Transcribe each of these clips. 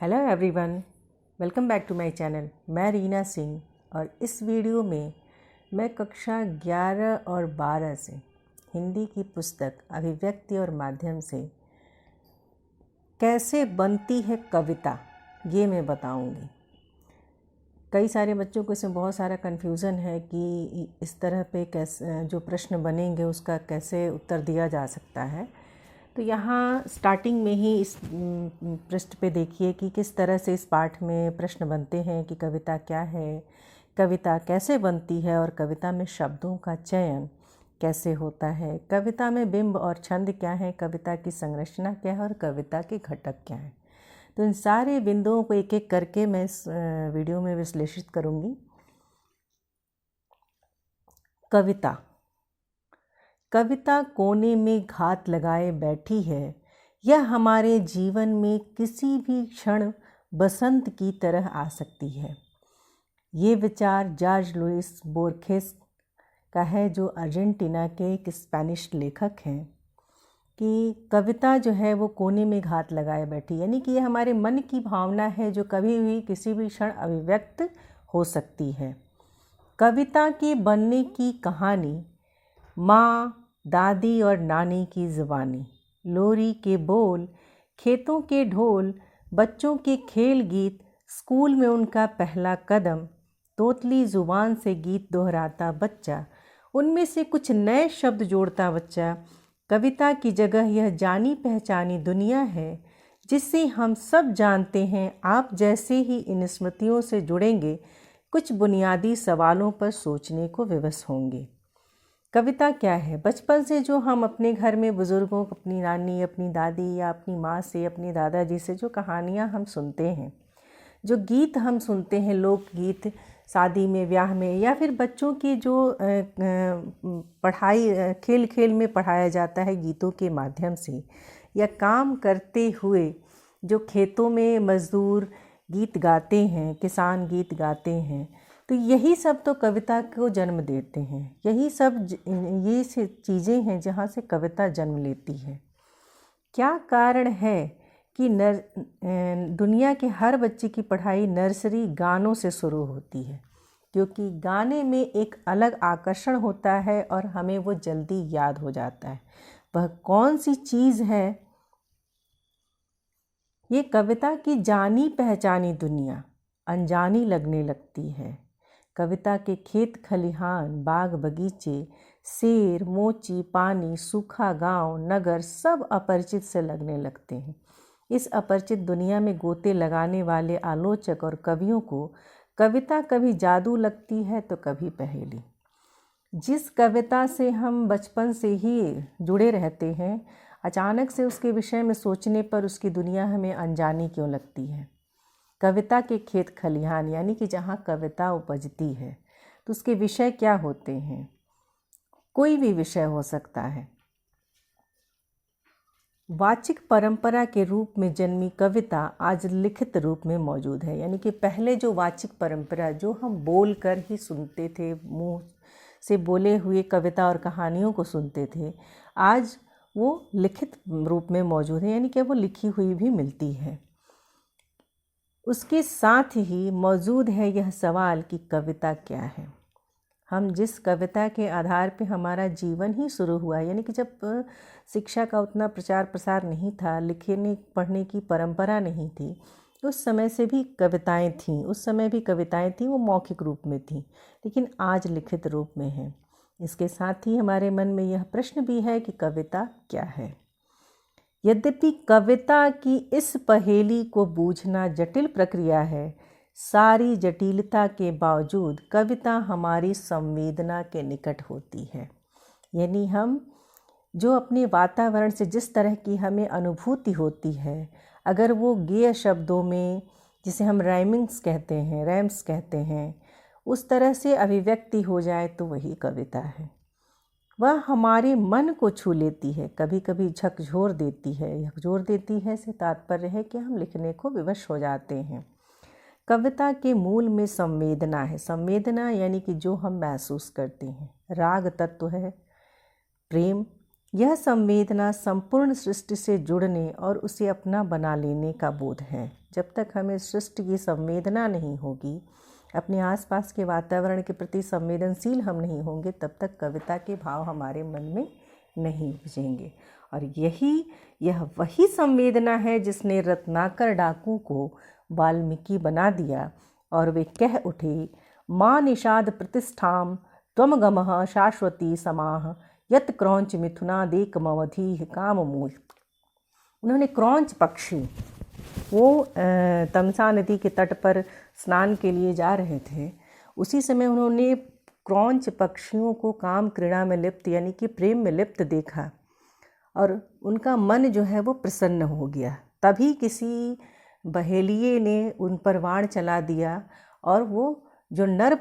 Hello everyone, welcome back to my channel. मैं रीना सिंह और इस वीडियो में मैं कक्षा 11 और 12 से हिंदी की पुस्तक अभिव्यक्ति और माध्यम से कैसे बनती है कविता ये मैं बताऊंगी। कई सारे बच्चों को इसमें बहुत सारा कन्फ्यूज़न है कि इस तरह पे कैसे जो प्रश्न बनेंगे उसका कैसे उत्तर दिया जा सकता है। तो यहाँ स्टार्टिंग में ही इस पृष्ठ पे देखिए कि किस तरह से इस पाठ में प्रश्न बनते हैं कि कविता क्या है, कविता कैसे बनती है और कविता में शब्दों का चयन कैसे होता है, कविता में बिंब और छंद क्या है, कविता की संरचना क्या है और कविता के घटक क्या हैं। तो इन सारे बिंदुओं को एक एक करके मैं इस वीडियो में विश्लेषित करूँगी। कविता कविता कोने में घात लगाए बैठी है। यह हमारे जीवन में किसी भी क्षण बसंत की तरह आ सकती है। ये विचार जॉर्ज लुइस बोर्खेस का है, जो अर्जेंटीना के एक स्पेनिश लेखक हैं, कि कविता जो है वो कोने में घात लगाए बैठी, यानी कि ये हमारे मन की भावना है जो कभी भी किसी भी क्षण अभिव्यक्त हो सकती है। कविता के बनने की कहानी माँ, दादी और नानी की ज़ुबानी, लोरी के बोल, खेतों के ढोल, बच्चों के खेल गीत, स्कूल में उनका पहला कदम, तोतली ज़ुबान से गीत दोहराता बच्चा, उनमें से कुछ नए शब्द जोड़ता बच्चा। कविता की जगह यह जानी पहचानी दुनिया है जिसे हम सब जानते हैं। आप जैसे ही इन स्मृतियों से जुड़ेंगे, कुछ बुनियादी सवालों पर सोचने को विवश होंगे। कविता क्या है? बचपन से जो हम अपने घर में बुज़ुर्गों, अपनी नानी, अपनी दादी या अपनी माँ से, अपनी दादाजी से जो कहानियाँ हम सुनते हैं, जो गीत हम सुनते हैं, लोकगीत, शादी में, ब्याह में, या फिर बच्चों की जो पढ़ाई खेल खेल में पढ़ाया जाता है गीतों के माध्यम से, या काम करते हुए जो खेतों में मज़दूर गीत गाते हैं, किसान गीत गाते हैं, तो यही सब तो कविता को जन्म देते हैं। यही सब ये चीज़ें हैं जहाँ से कविता जन्म लेती है। क्या कारण है कि दुनिया के हर बच्चे की पढ़ाई नर्सरी गानों से शुरू होती है? क्योंकि गाने में एक अलग आकर्षण होता है और हमें वो जल्दी याद हो जाता है। वह कौन सी चीज़ है? ये कविता की जानी पहचानी दुनिया अनजानी लगने लगती है। कविता के खेत खलिहान, बाग बगीचे, शेर, मोची, पानी, सूखा गांव, नगर सब अपरिचित से लगने लगते हैं। इस अपरिचित दुनिया में गोते लगाने वाले आलोचक और कवियों को कविता कभी जादू लगती है तो कभी पहेली। जिस कविता से हम बचपन से ही जुड़े रहते हैं, अचानक से उसके विषय में सोचने पर उसकी दुनिया हमें अनजानी क्यों लगती है? कविता के खेत खलिहान, यानी कि जहाँ कविता उपजती है, तो उसके विषय क्या होते हैं? कोई भी विषय हो सकता है। वाचिक परंपरा के रूप में जन्मी कविता आज लिखित रूप में मौजूद है। यानी कि पहले जो वाचिक परंपरा, जो हम बोल कर ही सुनते थे, मुँह से बोले हुए कविता और कहानियों को सुनते थे, आज वो लिखित रूप में मौजूद है, यानी कि वो लिखी हुई भी मिलती है। उसके साथ ही मौजूद है यह सवाल कि कविता क्या है। हम जिस कविता के आधार पे हमारा जीवन ही शुरू हुआ, यानी कि जब शिक्षा का उतना प्रचार प्रसार नहीं था, लिखने पढ़ने की परंपरा नहीं थी, उस समय से भी कविताएं थीं। उस समय भी कविताएं थीं, वो मौखिक रूप में थीं, लेकिन आज लिखित रूप में है। इसके साथ ही हमारे मन में यह प्रश्न भी है कि कविता क्या है। यद्यपि कविता की इस पहेली को बूझना जटिल प्रक्रिया है, सारी जटिलता के बावजूद कविता हमारी संवेदना के निकट होती है। यानी हम जो अपने वातावरण से जिस तरह की हमें अनुभूति होती है, अगर वो गेय शब्दों में, जिसे हम राइमिंग्स कहते हैं, रैम्स कहते हैं, उस तरह से अभिव्यक्ति हो जाए तो वही कविता है। वह हमारे मन को छू लेती है, कभी कभी झकझोर देती है। झकझोर देती है से तात्पर्य है कि हम लिखने को विवश हो जाते हैं। कविता के मूल में संवेदना है। संवेदना यानी कि जो हम महसूस करते हैं। राग तत्व है, प्रेम, यह संवेदना संपूर्ण सृष्टि से जुड़ने और उसे अपना बना लेने का बोध है। जब तक हमें सृष्टि की संवेदना नहीं होगी, अपने आसपास के वातावरण के प्रति संवेदनशील हम नहीं होंगे, तब तक कविता के भाव हमारे मन में नहीं उपजेंगे। और यह वही संवेदना है जिसने रत्नाकर डाकू को वाल्मीकि बना दिया और वे कह उठे, माँ निषाद प्रतिष्ठाम त्वम गमः शाश्वती समाह यत क्रौंच मिथुनादेक मवधि काममूल। उन्होंने क्रौंच पक्षी, वो तमसा नदी के तट पर स्नान के लिए जा रहे थे, उसी समय उन्होंने क्रौंच पक्षियों को काम क्रीड़ा में लिप्त यानी कि प्रेम में लिप्त देखा और उनका मन जो है वो प्रसन्न हो गया। तभी किसी बहेलिये ने उन पर वाण चला दिया और वो जो नर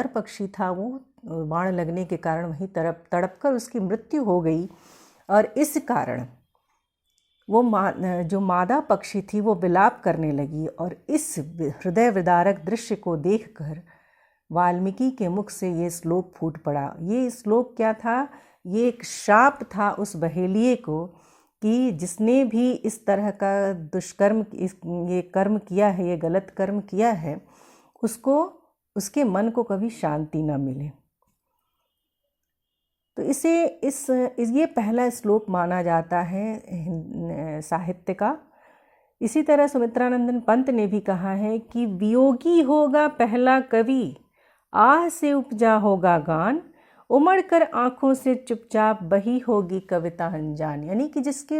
पक्षी था वो बाण लगने के कारण वहीं तड़प कर उसकी मृत्यु हो गई। और इस कारण वो जो मादा पक्षी थी वो विलाप करने लगी। और इस हृदय विदारक दृश्य को देखकर वाल्मीकि के मुख से ये श्लोक फूट पड़ा। ये श्लोक क्या था? ये एक शाप था उस बहेलिये को कि जिसने भी इस तरह का दुष्कर्म, ये कर्म किया है, ये गलत कर्म किया है, उसके मन को कभी शांति न मिले। तो ये पहला श्लोक माना जाता है साहित्य का। इसी तरह सुमित्रानंदन पंत ने भी कहा है कि वियोगी होगा पहला कवि, आह से उपजा होगा गान, उमड़ कर आँखों से चुपचाप बही होगी कविता अनजान। यानी कि जिसके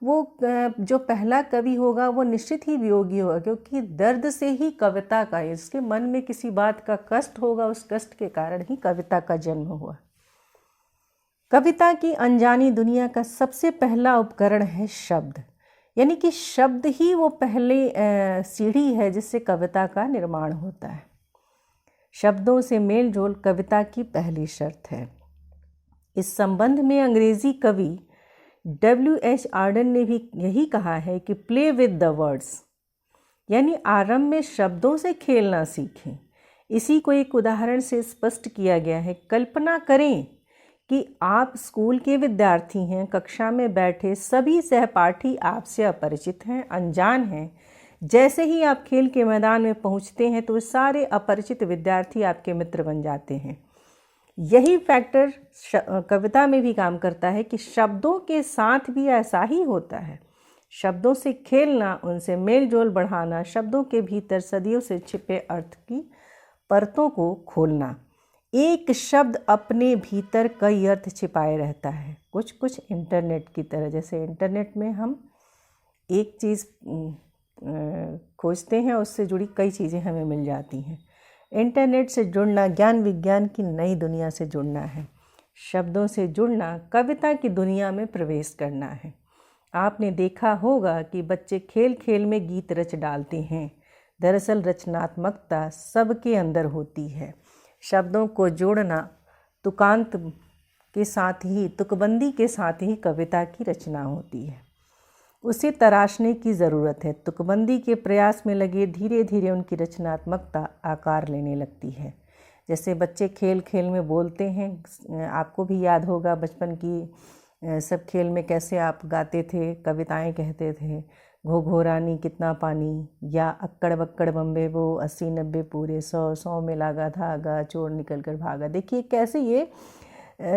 वो जो पहला कवि होगा वो निश्चित ही वियोगी होगा, क्योंकि दर्द से ही कविता का, इसके मन में किसी बात का कष्ट होगा, उस कष्ट के कारण ही कविता का जन्म हुआ। कविता की अनजानी दुनिया का सबसे पहला उपकरण है शब्द, यानी कि शब्द ही वो पहले सीढ़ी है जिससे कविता का निर्माण होता है। शब्दों से मेल जोल कविता की पहली शर्त है। इस संबंध में अंग्रेजी कवि W.H. आर्डन ने भी यही कहा है कि प्ले विद द वर्ड्स, यानी आरंभ में शब्दों से खेलना सीखें। इसी को एक उदाहरण से स्पष्ट किया गया है। कल्पना करें कि आप स्कूल के विद्यार्थी हैं, कक्षा में बैठे सभी सहपाठी आपसे अपरिचित हैं, अनजान हैं। जैसे ही आप खेल के मैदान में पहुंचते हैं तो सारे अपरिचित विद्यार्थी आपके मित्र बन जाते हैं। यही फैक्टर कविता में भी काम करता है कि शब्दों के साथ भी ऐसा ही होता है। शब्दों से खेलना, उनसे मेल जोल बढ़ाना, शब्दों के भीतर सदियों से छिपे अर्थ की परतों को खोलना। एक शब्द अपने भीतर कई अर्थ छिपाए रहता है, कुछ इंटरनेट की तरह। जैसे इंटरनेट में हम एक चीज़ खोजते हैं, उससे जुड़ी कई चीज़ें हमें मिल जाती हैं। इंटरनेट से जुड़ना ज्ञान विज्ञान की नई दुनिया से जुड़ना है। शब्दों से जुड़ना कविता की दुनिया में प्रवेश करना है। आपने देखा होगा कि बच्चे खेल खेल में गीत रच डालते हैं। दरअसल रचनात्मकता सबके अंदर होती है। शब्दों को जोड़ना तुकांत के साथ ही, तुकबंदी के साथ ही कविता की रचना होती है। उसे तराशने की ज़रूरत है। तुकबंदी के प्रयास में लगे धीरे धीरे उनकी रचनात्मकता आकार लेने लगती है। जैसे बच्चे खेल खेल में बोलते हैं, आपको भी याद होगा बचपन की सब खेल में कैसे आप गाते थे, कविताएं कहते थे, घो घो रानी कितना पानी, या अक्कड़ बक्कड़ बम्बे वो 80-90 पूरे 100 में लागा धागा चोर निकल कर भागा। देखिए कैसे ये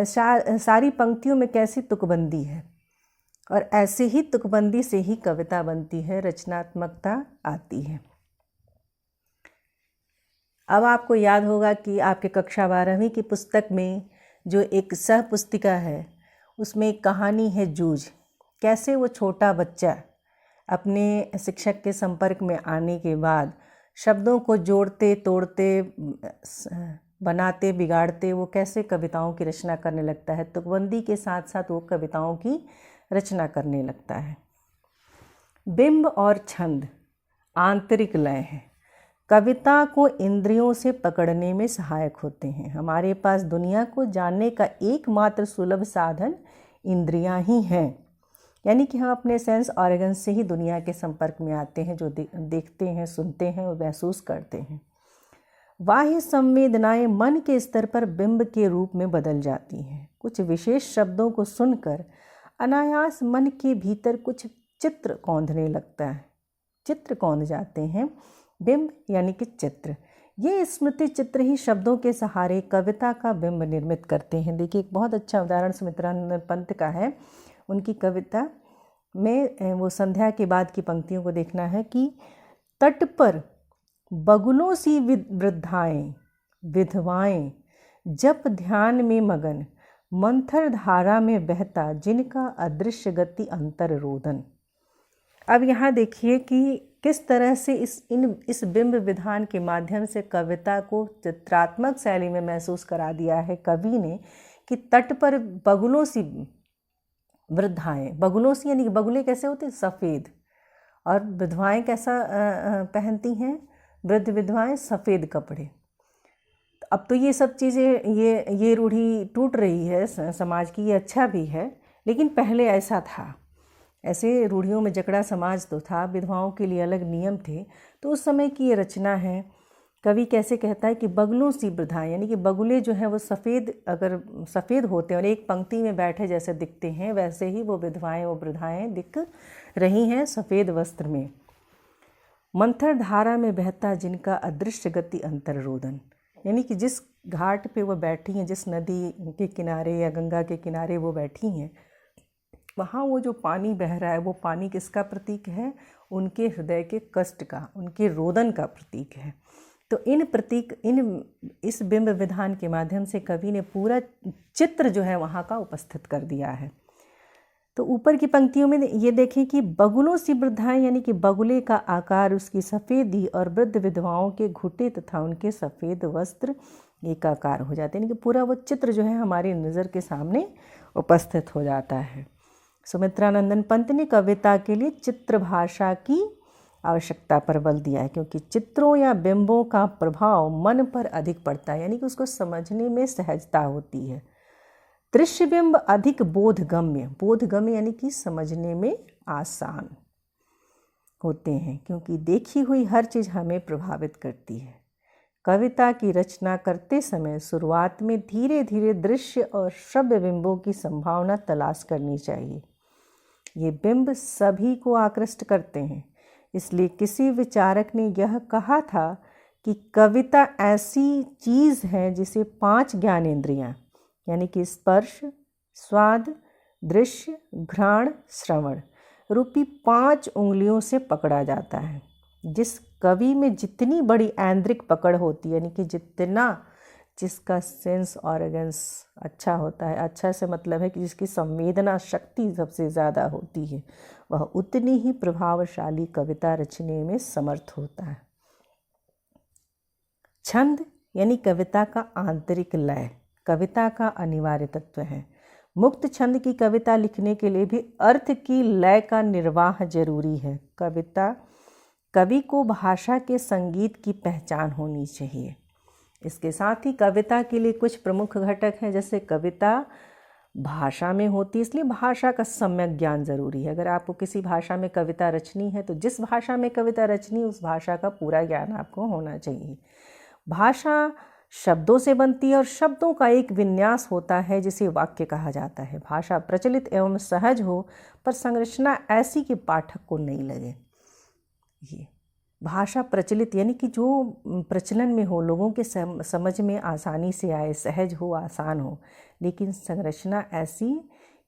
सारी पंक्तियों में कैसी तुकबंदी है, और ऐसे ही तुकबंदी से ही कविता बनती है, रचनात्मकता आती है। अब आपको याद होगा कि आपके कक्षा 12वीं की पुस्तक में जो एक सह पुस्तिका है, उसमें एक कहानी है जूझ। कैसे वो छोटा बच्चा अपने शिक्षक के संपर्क में आने के बाद शब्दों को जोड़ते तोड़ते, बनाते बिगाड़ते वो कैसे कविताओं की रचना करने लगता है। तुकबंदी के साथ साथ वो कविताओं की रचना करने लगता है। बिंब और छंद आंतरिक लय हैं, कविता को इंद्रियों से पकड़ने में सहायक होते हैं। हमारे पास दुनिया को जानने का एकमात्र सुलभ साधन इंद्रियां ही हैं, यानी कि हम अपने सेंस ऑर्गन से ही दुनिया के संपर्क में आते हैं। जो देखते हैं, सुनते हैं और महसूस करते हैं। बाह्य संवेदनाएं मन के स्तर पर बिंब के रूप में बदल जाती हैं। कुछ विशेष शब्दों को सुनकर अनायास मन के भीतर कुछ चित्र कौंधने लगता है। चित्र कौंध जाते हैं। बिंब यानी कि चित्र, ये स्मृति चित्र ही शब्दों के सहारे कविता का बिंब निर्मित करते हैं। देखिए, एक बहुत अच्छा उदाहरण सुमित्रानंद पंत का है। उनकी कविता में वो संध्या के बाद की पंक्तियों को देखना है कि तट पर बगुलों सी वृद्धाएं विधवाएं जप ध्यान में मगन, मंथर धारा में बहता जिनका अदृश्य गति अंतर रोदन। अब यहाँ देखिए कि किस तरह से इस बिंब विधान के माध्यम से कविता को चित्रात्मक शैली में महसूस करा दिया है कवि ने कि तट पर बगुलों सी वृद्धाएं, बगुलों सी यानी कि बगुले कैसे होते हैं? सफ़ेद। और विधवाएं कैसा पहनती हैं? वृद्ध विधवाएं सफ़ेद कपड़े। अब तो ये सब चीज़ें ये रूढ़ी टूट रही है समाज की, ये अच्छा भी है, लेकिन पहले ऐसा था। ऐसे रूढ़ियों में जकड़ा समाज तो था, विधवाओं के लिए अलग नियम थे। तो उस समय की ये रचना है। कवि कैसे कहता है कि बगुलों सी वृद्धाएं, यानी कि बगुले जो हैं वो सफ़ेद, अगर सफ़ेद होते हैं और एक पंक्ति में बैठे जैसे दिखते हैं, वैसे ही वो विधवाएं, वो वृद्धाएं दिख रही हैं सफ़ेद वस्त्र में। मंथर धारा में बहता जिनका अदृश्य गति अंतर रोदन, यानी कि जिस घाट पे वो बैठी हैं, जिस नदी के किनारे या गंगा के किनारे वो बैठी हैं, वहाँ वो जो पानी बह रहा है, वो पानी किसका प्रतीक है? उनके हृदय के कष्ट का, उनके रोदन का प्रतीक है। तो इस बिंब विधान के माध्यम से कवि ने पूरा चित्र जो है वहाँ का उपस्थित कर दिया है। तो ऊपर की पंक्तियों में ये देखें कि बगुलों सी वृद्धाएं, यानी कि बगुले का आकार, उसकी सफ़ेदी और वृद्ध विधवाओं के घुटे तथा उनके सफ़ेद वस्त्र एकाकार हो जाते हैं, यानी कि पूरा वो चित्र जो है हमारी नज़र के सामने उपस्थित हो जाता है। सुमित्रानंदन पंत ने कविता के लिए चित्र भाषा की आवश्यकता पर बल दिया है, क्योंकि चित्रों या बिंबों का प्रभाव मन पर अधिक पड़ता है, यानी कि उसको समझने में सहजता होती है। दृश्य बिंब अधिक बोधगम्य यानी कि समझने में आसान होते हैं, क्योंकि देखी हुई हर चीज़ हमें प्रभावित करती है। कविता की रचना करते समय शुरुआत में धीरे धीरे दृश्य और श्रव्य बिंबों की संभावना तलाश करनी चाहिए। ये बिंब सभी को आकृष्ट करते हैं। इसलिए किसी विचारक ने यह कहा था कि कविता ऐसी चीज़ है जिसे 5 ज्ञानेंद्रियाँ, यानी कि स्पर्श, स्वाद, दृश्य, घ्राण, श्रवण रूपी 5 उंगलियों से पकड़ा जाता है। जिस कवि में जितनी बड़ी ऐन्द्रिक पकड़ होती है, यानी कि जिसका सेंस ऑर्गन्स अच्छा होता है, अच्छा से मतलब है कि जिसकी संवेदना शक्ति सबसे ज़्यादा होती है, वह उतनी ही प्रभावशाली कविता रचने में समर्थ होता है। छंद यानी कविता का आंतरिक लय कविता का अनिवार्य तत्व है। मुक्त छंद की कविता लिखने के लिए भी अर्थ की लय का निर्वाह जरूरी है। कवि को भाषा के संगीत की पहचान होनी चाहिए। इसके साथ ही कविता के लिए कुछ प्रमुख घटक हैं, जैसे कविता भाषा में होती है, इसलिए भाषा का सम्यक ज्ञान जरूरी है। अगर आपको किसी भाषा में कविता रचनी है तो जिस भाषा में कविता रचनी उस भाषा का पूरा ज्ञान आपको होना चाहिए। भाषा शब्दों से बनती है और शब्दों का एक विन्यास होता है जिसे वाक्य कहा जाता है। भाषा प्रचलित एवं सहज हो पर संरचना ऐसी कि पाठक को नहीं लगे। ये भाषा प्रचलित यानी कि जो प्रचलन में हो, लोगों के समझ में आसानी से आए, सहज हो, आसान हो, लेकिन संरचना ऐसी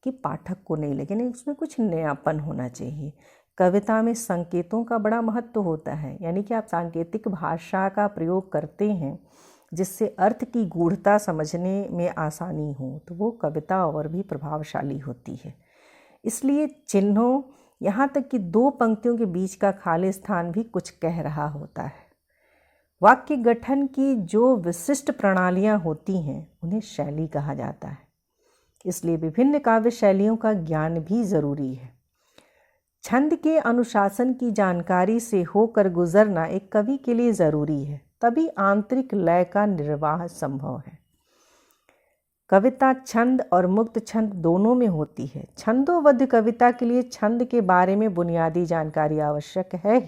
कि पाठक को नहीं लगे, नहीं उसमें कुछ नयापन होना चाहिए। कविता में संकेतों का बड़ा महत्व होता है, यानी कि आप सांकेतिक भाषा का प्रयोग करते हैं जिससे अर्थ की गूढ़ता समझने में आसानी हो, तो वो कविता और भी प्रभावशाली होती है। इसलिए चिन्हों, यहाँ तक कि 2 पंक्तियों के बीच का खाली स्थान भी कुछ कह रहा होता है। वाक्य गठन की जो विशिष्ट प्रणालियाँ होती हैं उन्हें शैली कहा जाता है। इसलिए विभिन्न काव्य शैलियों का ज्ञान भी ज़रूरी है। छंद के अनुशासन की जानकारी से होकर गुजरना एक कवि के लिए ज़रूरी है, तभी आंतरिक लय का निर्वाह संभव है। कविता छंद और मुक्त छंद दोनों में होती है। छंदोबद्ध कविता के लिए छंद के बारे में बुनियादी जानकारी आवश्यक है।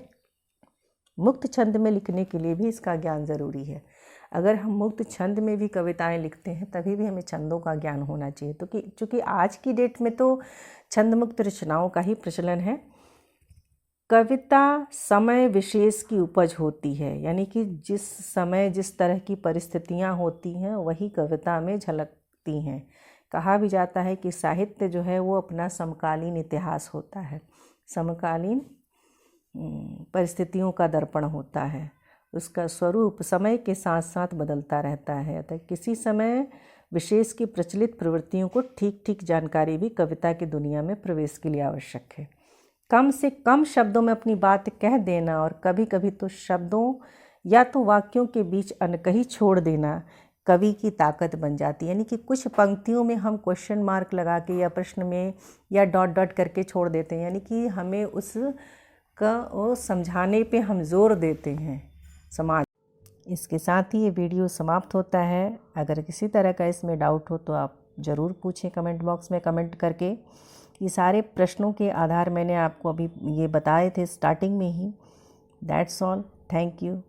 मुक्त छंद में लिखने के लिए भी इसका ज्ञान जरूरी है। अगर हम मुक्त छंद में भी कविताएं लिखते हैं तभी भी हमें छंदों का ज्ञान होना चाहिए। तो चूँकि आज की डेट में तो छंद मुक्त रचनाओं का ही प्रचलन है। कविता समय विशेष की उपज होती है, यानी कि जिस समय जिस तरह की परिस्थितियां होती हैं वही कविता में झलकती हैं। कहा भी जाता है कि साहित्य जो है वो अपना समकालीन इतिहास होता है, समकालीन परिस्थितियों का दर्पण होता है। उसका स्वरूप समय के साथ साथ बदलता रहता है। अतः किसी समय विशेष की प्रचलित प्रवृत्तियों को ठीक ठीक जानकारी भी कविता की दुनिया में प्रवेश के लिए आवश्यक है। कम से कम शब्दों में अपनी बात कह देना और कभी कभी तो शब्दों या तो वाक्यों के बीच अनकही छोड़ देना कवि की ताकत बन जाती है। यानी कि कुछ पंक्तियों में हम क्वेश्चन मार्क लगा के या प्रश्न में या डॉट डॉट करके छोड़ देते हैं, यानी कि हमें उसका वो समझाने पे हम जोर देते हैं समाज। इसके साथ ही ये वीडियो समाप्त होता है। अगर किसी तरह का इसमें डाउट हो तो आप ज़रूर पूछें कमेंट बॉक्स में कमेंट करके। ये सारे प्रश्नों के आधार मैंने आपको अभी ये बताए थे स्टार्टिंग में ही। That's all, thank you.